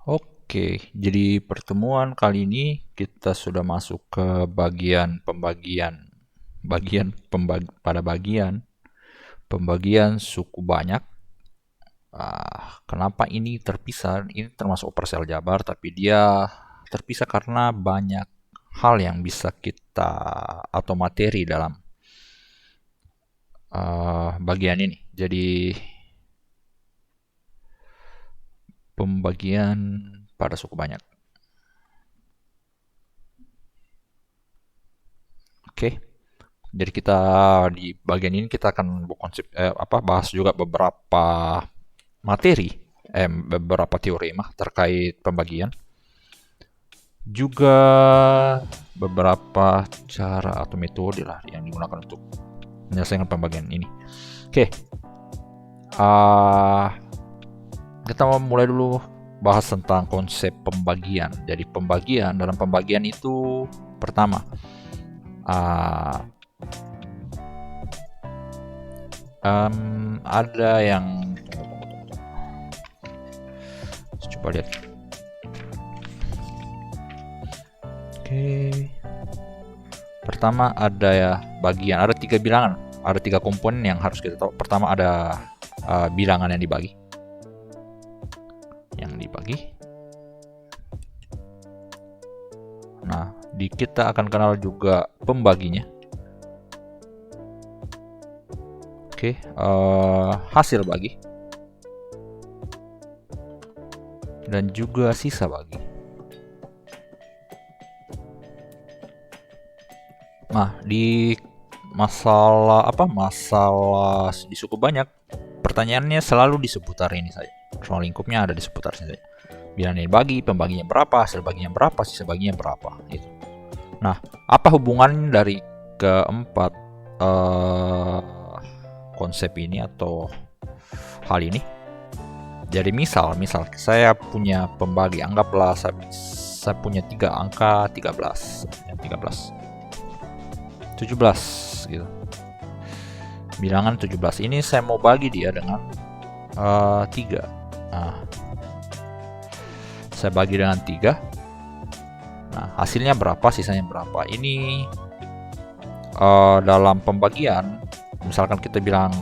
Oke, jadi pertemuan kali ini kita sudah masuk ke bagian pembagian. Pada bagian pembagian suku banyak. Kenapa ini terpisah? Ini termasuk operasi aljabar, tapi dia terpisah karena banyak hal yang bisa kita atau materi dalam bagian ini. Jadi pembagian pada suku banyak. Oke. Jadi kita di bagian ini kita akan bahas juga beberapa materi, beberapa teorema terkait pembagian. Juga beberapa cara atau metode lah yang digunakan untuk menyelesaikan pembagian ini. Oke, kita mau mulai dulu bahas tentang konsep pembagian. Jadi dalam pembagian itu pertama ada yang coba lihat. Oke. Pertama ada ya bagian, ada 3 bilangan, ada 3 komponen yang harus kita tahu. Pertama ada bilangan yang dibagi. Nah, kita akan kenal juga pembaginya. Oke, hasil bagi dan juga sisa bagi. Nah, di masalah di suku banyak, pertanyaannya selalu di seputar ini saja. Ruang lingkupnya ada di seputar sini saja. Bilangan dibagi, pembaginya berapa, hasil baginya berapa, sisa baginya berapa. Itu. Nah, apa hubungan dari keempat konsep ini atau hal ini? Jadi misal saya punya pembagi, anggaplah saya punya 3 angka 13 17 gitu. Bilangan 17 ini saya mau bagi dia dengan 3. Nah, saya bagi dengan 3. Nah, hasilnya berapa, sisanya berapa. Ini dalam pembagian, misalkan kita bilang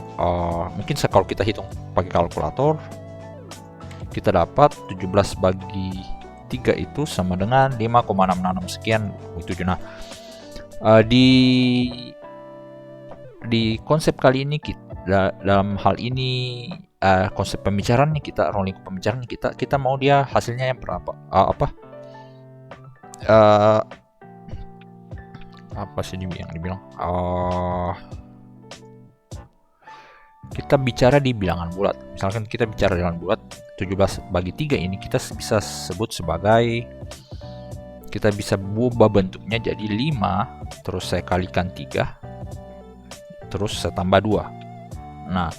mungkin kalau kita hitung pakai kalkulator, kita dapat 17 bagi 3 itu sama dengan 5,666 sekian. Nah, di konsep kali ini dalam hal ini konsep pembicaraan kita, ruang lingkup pembicaraan kita mau dia hasilnya yang berapa, apa sih yang dibilang, kita bicara di bilangan bulat. Misalkan kita bicara bilangan bulat 17 bagi 3 ini kita bisa sebut sebagai, kita bisa ubah bentuknya jadi 5 terus saya kalikan 3 terus saya tambah 2. Nah,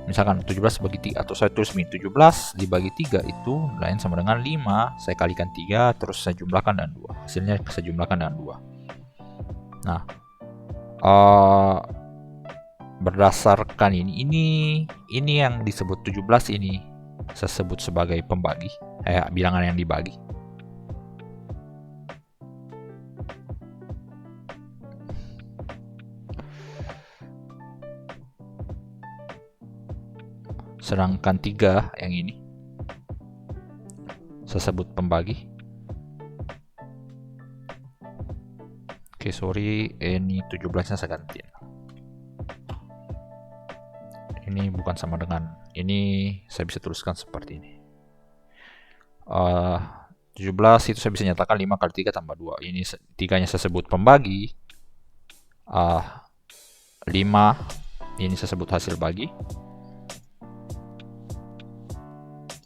misalkan 17 bagi 3, atau saya tulis 17 dibagi 3 itu lain sama dengan 5 saya kalikan 3 terus saya jumlahkan dengan 2. Hasilnya saya jumlahkan dengan 2. Nah, berdasarkan ini yang disebut 17 ini saya sebut sebagai pembagi, bilangan yang dibagi. Sedangkan 3 yang ini saya sebut pembagi. Oke, sorry, ini 17-nya saya gantiin. Ini bukan sama dengan ini, saya bisa tuliskan seperti ini. 17 itu saya bisa nyatakan 5 kali 3 tambah 2. Ini 3-nya saya sebut pembagi. 5 ini saya sebut hasil bagi.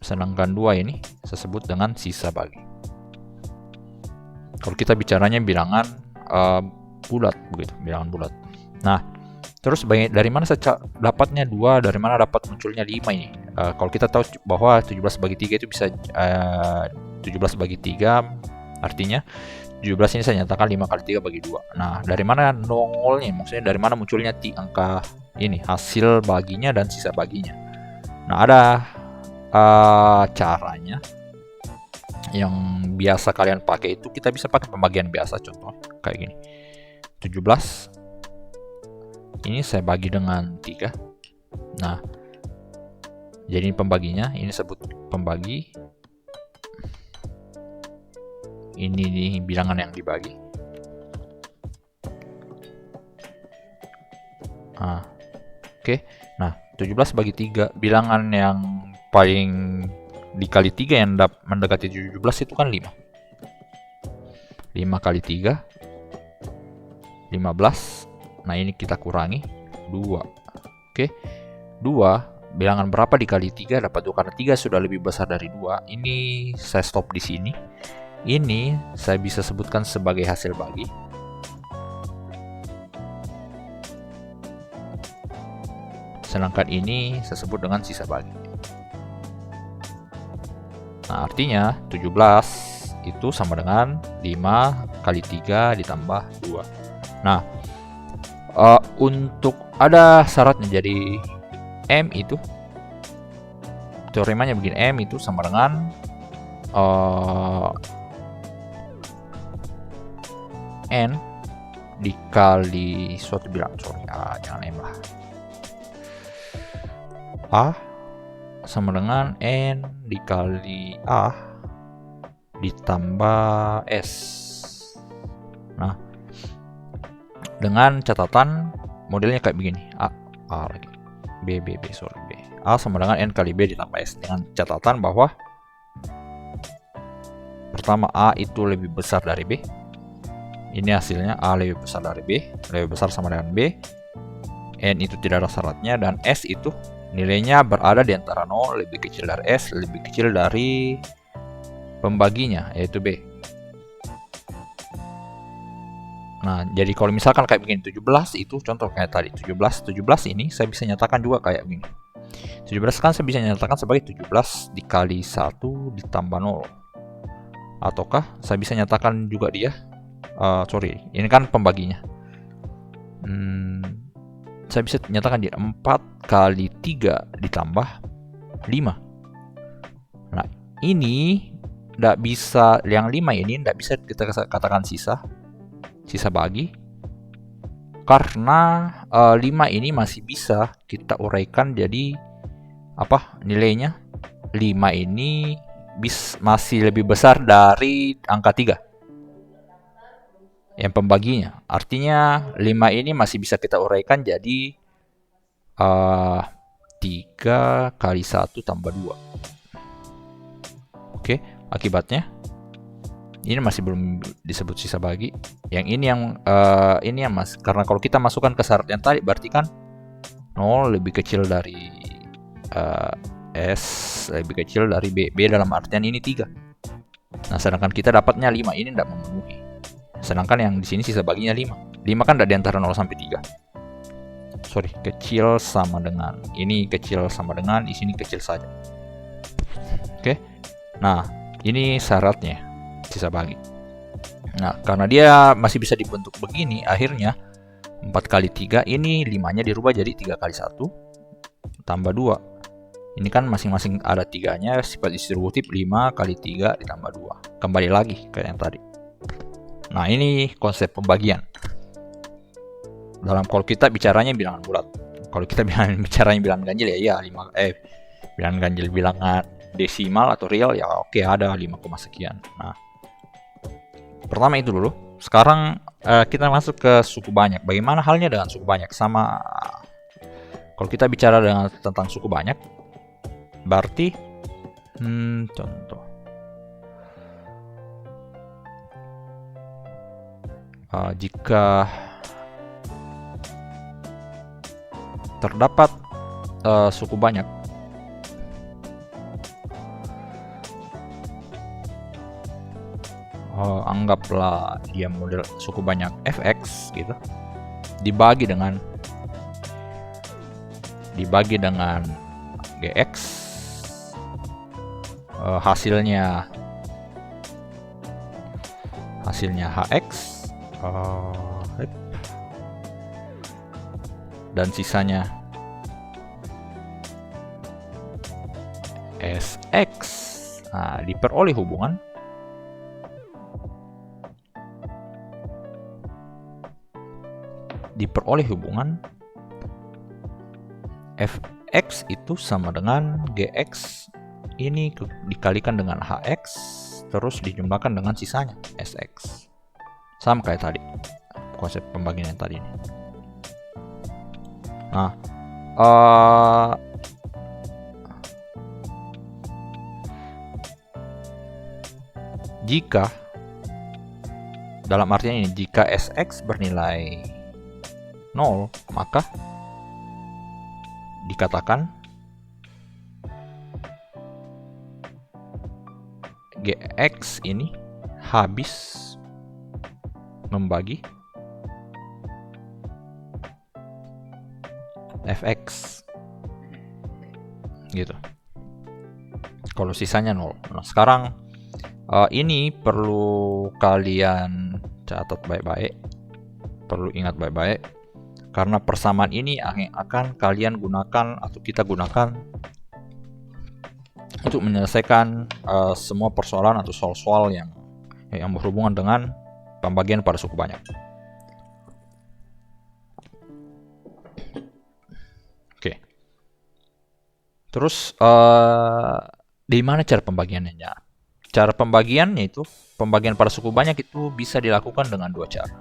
Sedangkan 2 ini saya sebut dengan sisa bagi. Kalau kita bicaranya bilangan bulat begitu, bilangan bulat. Nah, terus dari mana saya dapatnya 2, dari mana dapat munculnya 5 ini? Kalau kita tahu bahwa 17 bagi 3 itu bisa 17 bagi 3 artinya 17 ini saya nyatakan 5 kali 3 bagi 2. Nah, dari mana nongolnya? Maksudnya dari mana munculnya angka ini, hasil baginya dan sisa baginya. Nah, ada caranya. yang biasa kalian pakai itu, kita bisa pakai pembagian biasa, contoh kayak gini. 17 ini saya bagi dengan 3. Nah, jadi ini pembaginya, ini sebut pembagi. Ini nih bilangan yang dibagi. Nah, oke. Nah, 17 bagi 3, bilangan yang paling dikali 3 yang mendekati 17 itu kan 5. 5 kali 3 15. Nah, ini kita kurangi 2. Oke. 2, bilangan berapa dikali 3 dapat 2, karena 3 sudah lebih besar dari 2. Ini saya stop di sini. Ini saya bisa sebutkan sebagai hasil bagi. Sedangkan ini saya sebut dengan sisa bagi. Nah, artinya 17 itu sama dengan 5 kali 3 ditambah 2. Nah, untuk ada syaratnya, jadi M itu teoremanya begini, M itu sama dengan N dikali suatu bilangan, jangan M lah, A sama dengan N dikali A ditambah S. Nah, dengan catatan modelnya kayak begini, A lagi, B, A sama dengan N kali B ditambah S, dengan catatan bahwa pertama A itu lebih besar dari B. Ini hasilnya, A lebih besar dari B, lebih besar sama dengan B. N itu tidak ada syaratnya, dan S itu nilainya berada di antara 0, lebih kecil dari S, lebih kecil dari pembaginya, yaitu B. Nah, jadi kalau misalkan kayak begini, 17 itu contoh kayak tadi, 17 ini saya bisa nyatakan juga kayak begini. 17 kan saya bisa nyatakan sebagai 17 dikali 1 ditambah 0. Ataukah saya bisa nyatakan juga dia, ini kan pembaginya. Saya bisa nyatakan dia 4 kali 3 ditambah 5. Nah, ini tidak bisa, yang 5 ini tidak bisa kita katakan sisa bagi, karena 5 ini masih bisa kita uraikan jadi apa nilainya. 5 ini masih lebih besar dari angka 3 yang pembaginya. Artinya 5 ini masih bisa kita uraikan jadi 3 kali 1 tambah 2. Oke, akibatnya ini masih belum disebut sisa bagi. Yang ini yang karena kalau kita masukkan ke syarat yang tadi, berarti kan 0 lebih kecil dari S, lebih kecil dari B. B dalam artian ini 3. Nah, sedangkan kita dapatnya 5, ini tidak memenuhi. Sedangkan yang di sini sisa baginya 5. 5 kan tidak di antara 0 sampai 3. Kecil sama dengan ini, kecil sama dengan di sini kecil saja. Oke. Nah, ini syaratnya sisa bagi. Nah, karena dia masih bisa dibentuk begini, akhirnya 4 kali 3 ini 5-nya dirubah jadi 3 kali 1 tambah 2. Ini kan masing-masing ada 3-nya, sifat distributif 5 kali 3 ditambah 2. Kembali lagi kayak yang tadi. Nah, ini konsep pembagian. Kalau kita bicaranya bilangan bulat. Kalau kita bicaranya bilangan ganjil ya bilangan ganjil, bilangan desimal atau real ya oke, ada 5, sekian. Nah, pertama itu dulu. Sekarang kita masuk ke suku banyak. Bagaimana halnya dengan suku banyak? Sama kalau kita bicara tentang suku banyak, berarti contoh jika terdapat suku banyak, anggaplah dia model suku banyak fx gitu, dibagi dengan gx, hasilnya hx, dan sisanya sx. Nah, diperoleh hubungan diperoleh hubungan fx itu sama dengan gx ini dikalikan dengan hx terus dijumlahkan dengan sisanya sx. Sama kayak tadi konsep pembagian yang tadi ini. Nah, jika dalam artian ini, jika sx bernilai 0, maka dikatakan gx ini habis membagi fx gitu. Kalau sisanya 0. Nah, sekarang ini perlu kalian catat baik-baik, perlu ingat baik-baik, karena persamaan ini akan kalian gunakan atau kita gunakan untuk menyelesaikan semua persoalan atau soal-soal yang berhubungan dengan pembagian pada suku banyak. Oke. Terus di mana cara pembagiannya? Cara pembagiannya itu, pembagian pada suku banyak itu bisa dilakukan dengan dua cara.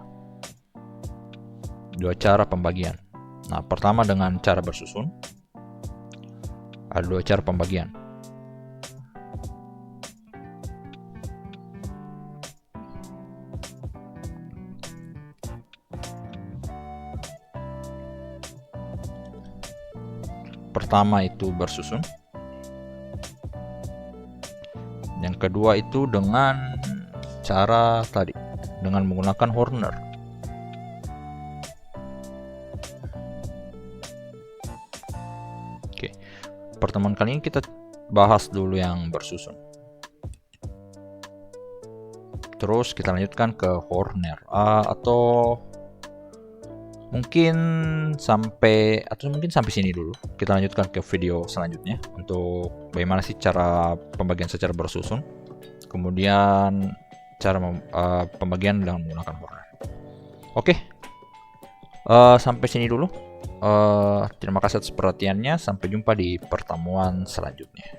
Dua cara pembagian. Nah, pertama dengan cara bersusun. Ada dua cara pembagian. Pertama itu bersusun. Yang kedua itu dengan cara tadi, dengan menggunakan Horner. Oke, pertemuan kali ini kita bahas dulu yang bersusun. Terus kita lanjutkan ke Horner, atau mungkin sampai sini dulu. Kita lanjutkan ke video selanjutnya untuk bagaimana sih cara pembagian secara bersusun, kemudian cara pembagian dengan menggunakan Horner. Oke, sampai sini dulu. Terima kasih atas perhatiannya. Sampai jumpa di pertemuan selanjutnya.